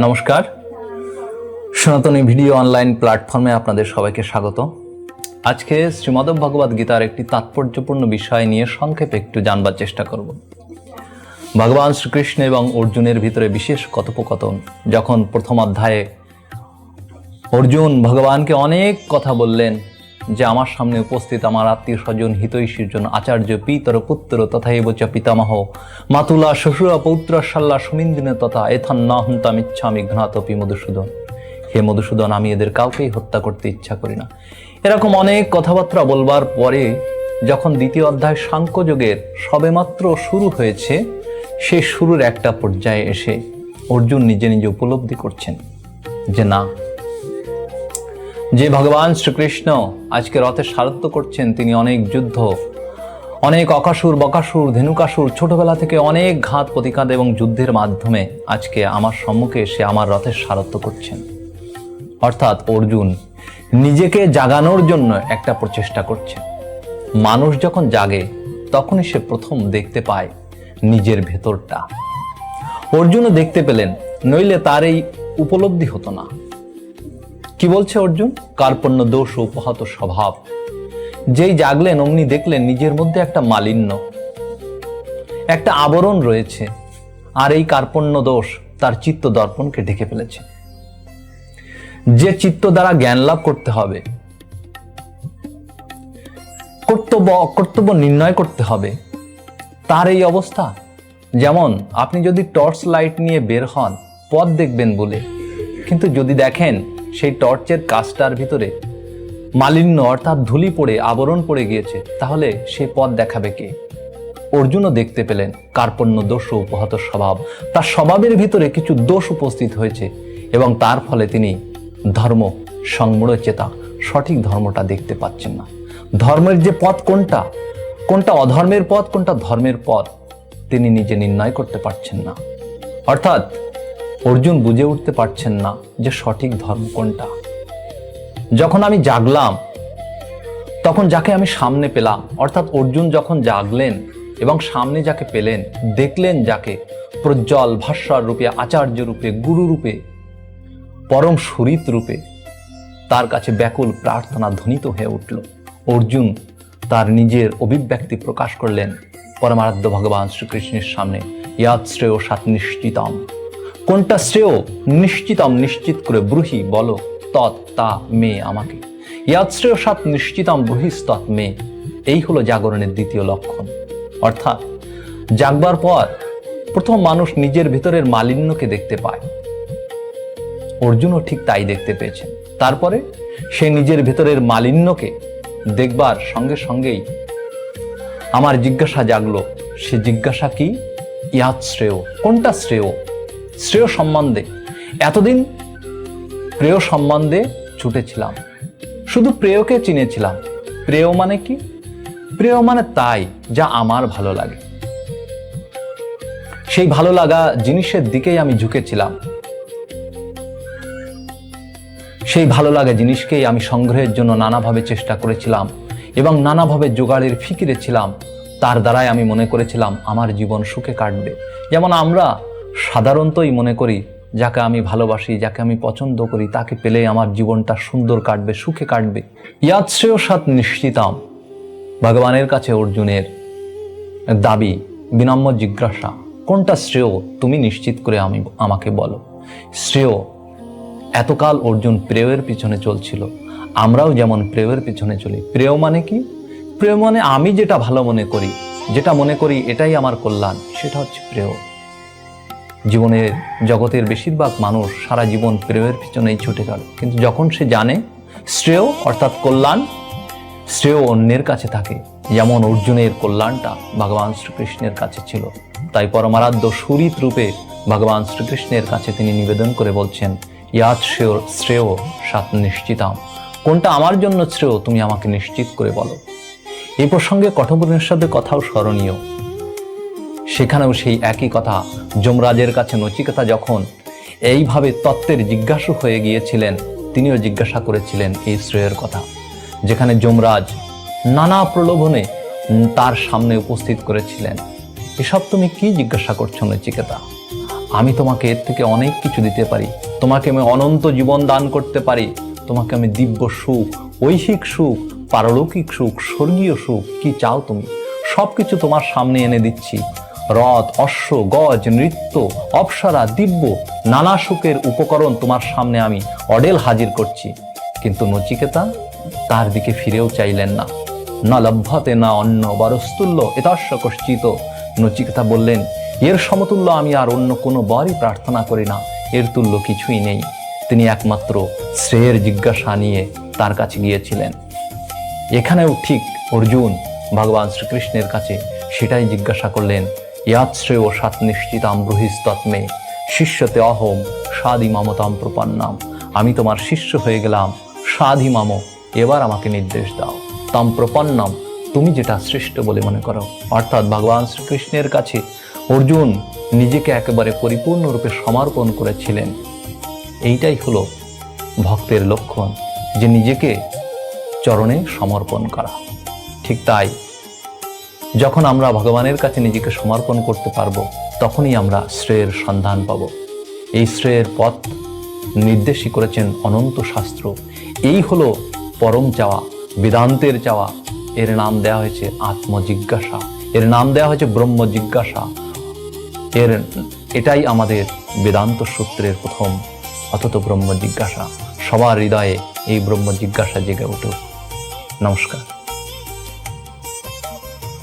নমস্কার, সনাতনী video online প্ল্যাটফর্মে আপনাদের সবাইকে স্বাগত। আজকে শ্রীমদ্ভগবদ্ গীতার একটি তাৎপর্যপূর্ণ বিষয় নিয়ে সংক্ষেপে একটু জানবার চেষ্টা করব। ভগবান শ্রীকৃষ্ণ এবং অর্জুনের ভিতরে বিশেষ কথোপকথন। যখন প্রথম অধ্যায়ে অর্জুন ভগবানকে অনেক কথা বললেন যে আমার সামনে উপস্থিত আমার আত্মীয় স্বজন হিতৈষীর জন্য আচার্য পিতর পুত্র তথা এবচ পিতামহ মাতুলা শ্বশুরা পৌত্র শাল্লা সুমিন্দিনে তথা এথান্না হন্তামিচ্ছামি ঘ্নাতপি মধুসূদন। হে মধুসূদন, আমি এদের কাউকেই হত্যা করতে ইচ্ছা করি না। এরকম অনেক কথাবার্তা বলবার পরে যখন দ্বিতীয় অধ্যায় সাংখ্যযোগের সবেমাত্র শুরু হয়েছে, সেই শুরুর একটা পর্যায়ে এসে অর্জুন নিজে নিজে উপলব্ধি করছেন যে না, যে ভগবান শ্রীকৃষ্ণ আজকে রথের সারথ্য করছেন, তিনি অনেক যুদ্ধ, অনেক অকাসুর বকাসুর ধেনুকাসুর ছোটবেলা থেকে অনেক ঘাত প্রতিঘাত এবং যুদ্ধের মাধ্যমে আজকে আমার সম্মুখে এসে আমার রথের সারথ্য করছেন। অর্থাৎ অর্জুন নিজেকে জাগানোর জন্য একটা প্রচেষ্টা করছেন। মানুষ যখন জাগে তখনই সে প্রথম দেখতে পায় নিজের ভেতরটা। অর্জুনও দেখতে পেলেন, নইলে তার এই উপলব্ধি হতো না। কি বলছে অর্জুন? কার্পণ্য দোষ ও উপহত স্বভাব। যেই জাগলেন অমনি দেখলেন নিজের মধ্যে একটা মালিন্য, একটা আবরণ রয়েছে, আর এই কার্পণ্য দোষ তার চিত্ত দর্পণকে ঢেকে ফেলেছে। যে চিত্ত দ্বারা জ্ঞান লাভ করতে হবে, কর্তব্য অকর্তব্য নির্ণয় করতে হবে, তার এই অবস্থা। যেমন আপনি যদি টর্চ লাইট নিয়ে বের হন পথ দেখবেন বলে, কিন্তু যদি দেখেন সেই টর্চের কাজটার ভিতরে মালিন্য অর্থাৎ ধুলি পড়ে আবরণ পড়ে গিয়েছে, তাহলে সেই পথ দেখাবে কে? অর্জুনও দেখতে পেলেন কার্পণ্য দোষ ও উপহত স্বভাব। তার স্বভাবের ভিতরে কিছু দোষ উপস্থিত হয়েছে এবং তার ফলে তিনি ধর্ম সংমূঢ় চেতা সঠিক ধর্মটা দেখতে পাচ্ছেন না। ধর্মের যে পথ কোনটা, কোনটা অধর্মের পথ, কোনটা ধর্মের পথ, তিনি নিজে নির্ণয় করতে পারছেন না। অর্থাৎ অর্জুন বুঝে উঠতে পারছেন না যে সঠিক ধর্ম কোনটা। যখন আমি জাগলাম তখন যাকে আমি সামনে পেলাম, অর্থাৎ অর্জুন যখন জাগলেন এবং সামনে যাকে পেলেন, দেখলেন যাকে প্রজ্জ্বল ভাস্বর রূপে, আচার্য রূপে, গুরু রূপে, পরম সুরিত রূপে, তার কাছে ব্যাকুল প্রার্থনা ধ্বনিত হয়ে উঠল। অর্জুন তার নিজের অভিব্যক্তি প্রকাশ করলেন পরমারাধ্য ভগবান শ্রীকৃষ্ণের সামনে। ইয়াৎ শ্রেয় সাত নিশ্চিতম। কোনটা শ্রেয়? নিশ্চিতম, নিশ্চিত করে ব্রুহি, বলো, তৎ তা মে, আমাকে। ইয়াৎ শ্রেয় সাত নিশ্চিতম ব্রুহিস্তৎ মে। এই হলো জাগরণের দ্বিতীয় লক্ষণ। অর্থাৎ জাগবার পর প্রথম মানুষ নিজের ভিতরের মালিন্যকে দেখতে পায়। অর্জুনও ঠিক তাই দেখতে পেয়েছেন। তারপরে সে নিজের ভিতরের মালিন্যকে দেখবার সঙ্গে সঙ্গেই আমার জিজ্ঞাসা জাগলো। সে জিজ্ঞাসা কি? ইয়াৎ শ্রেয়। কোনটা শ্রেয়? শ্রেয় সম্বন্ধে। এতদিন প্রেয় সম্বন্ধে ছুটেছিলাম, শুধু প্রেয়কে চিনেছিলাম। প্রেয় মানে কি? প্রেয় মানে তাই যা আমার ভালো লাগে। সেই ভালো লাগা জিনিসের দিকেই আমি ঝুঁকেছিলাম। সেই ভালো লাগা জিনিসকেই আমি সংগ্রহের জন্য নানাভাবে চেষ্টা করেছিলাম এবং নানাভাবে জোগাড়ের ফিকিরে ছিলাম। তার দ্বারাই আমি মনে করেছিলাম আমার জীবন সুখে কাটবে। যেমন আমরা সাধারণতই মনে করি যাকে আমি ভালোবাসি, যাকে আমি পছন্দ করি, তাকে পেলেই আমার জীবনটা সুন্দর কাটবে, সুখে কাটবে। ইয়াৎ শ্রেয় সাত নিশ্চিতাম। ভগবানের কাছে অর্জুনের দাবি, বিনম্র জিজ্ঞাসা, কোনটা শ্রেয় তুমি নিশ্চিত করে আমাকে বলো। শ্রেয়। এতকাল অর্জুন প্রেয়ের পিছনে চলছিল, আমরাও যেমন প্রেয়ের পিছনে চলি। প্রেয় মানে কি? প্রেয় মানে আমি যেটা ভালো মনে করি, যেটা মনে করি এটাই আমার কল্যাণ, সেটা হচ্ছে প্রেয়। জীবনের জগতের বেশিরভাগ মানুষ সারা জীবন প্রেয়ের পিছনেই ছুটে গেল, কিন্তু যখন সে জানে শ্রেয় অর্থাৎ কল্যাণ, শ্রেয় অন্যের কাছে থাকে, যেমন অর্জুনের কল্যাণটা ভগবান শ্রীকৃষ্ণের কাছে ছিল। তাই পরমারাধ্য সুরিত রূপে ভগবান শ্রীকৃষ্ণের কাছে তিনি নিবেদন করে বলছেন, ইয়াৎ শ্রেয় সাত নিশ্চিতাম। কোনটা আমার জন্য শ্রেয় তুমি আমাকে নিশ্চিত করে বলো। এই প্রসঙ্গে কঠোপনিষদের কথাও স্মরণীয়। সেখানেও সেই একই কথা। যমরাজের কাছে নচিকেতা যখন এইভাবে তত্ত্বের জিজ্ঞাসু হয়ে গিয়েছিলেন, তিনিও জিজ্ঞাসা করেছিলেন এই শ্রেয়ের কথা। যেখানে যমরাজ নানা প্রলোভনে তার সামনে উপস্থিত করেছিলেন, এসব তুমি কি জিজ্ঞাসা করছো নচিকেতা? আমি তোমাকে এর থেকে অনেক কিছু দিতে পারি, তোমাকে আমি অনন্ত জীবন দান করতে পারি, তোমাকে আমি দিব্য সুখ, ঐহিক সুখ, পারলৌকিক সুখ, স্বর্গীয় সুখ, কি চাও তুমি, সবকিছু তোমার সামনে এনে দিচ্ছি। রথ, অশ্ব, গজ, নৃত্য, অপ্সরা, দিব্য নানা সুখের উপকরণ তোমার সামনে আমি অডেল হাজির করছি। কিন্তু নচিকেতা তার দিকে ফিরেও চাইলেন না। না লভ্যতে না অন্য বরস্তুল্য এতস্য কশ্চিত। নচিকেতা বললেন, এর সমতুল্য আমি আর অন্য কোনো বরই প্রার্থনা করি না, এর তুল্য কিছুই নেই। তিনি একমাত্র শ্রেয়ের জিজ্ঞাসা নিয়ে তার কাছে গিয়েছিলেন। এখানেও ঠিক অর্জুন ভগবান শ্রীকৃষ্ণের কাছে সেটাই জিজ্ঞাসা করলেন, ইয়াত শ্রেয় সাত নিশ্চিতাম ব্রুহিস্তত্মে শিষ্যতে অহম সাধি মমতাম প্রপন্নাম। আমি তোমার শিষ্য হয়ে গেলাম, সাধি মাম, এবার আমাকে নির্দেশ দাও। তাম প্রপন্নম, তুমি যেটা শ্রেষ্ঠ বলে মনে করো। অর্থাৎ ভগবান শ্রীকৃষ্ণের কাছে অর্জুন নিজেকে একেবারে পরিপূর্ণরূপে সমর্পণ করেছিলেন। এইটাই হলো ভক্তের লক্ষণ, যে নিজেকে চরণে সমর্পণ করা। ঠিক তাই, যখন আমরা ভগবানের কাছে নিজেকে সমর্পণ করতে পারবো, তখনই আমরা শ্রেয়ের সন্ধান পাব। এই শ্রেয়ের পথ নির্দেশই করেছেন অনন্ত শাস্ত্র। এই হলো পরম চাওয়া, বেদান্তের চাওয়া। এর নাম দেওয়া হয়েছে আত্মজিজ্ঞাসা, এর নাম দেওয়া হয়েছে ব্রহ্ম জিজ্ঞাসা। এটাই আমাদের বেদান্ত সূত্রের প্রথম অথত ব্রহ্ম জিজ্ঞাসা। সবার হৃদয়ে এই ব্রহ্ম জিজ্ঞাসা জেগে উঠুক। নমস্কার।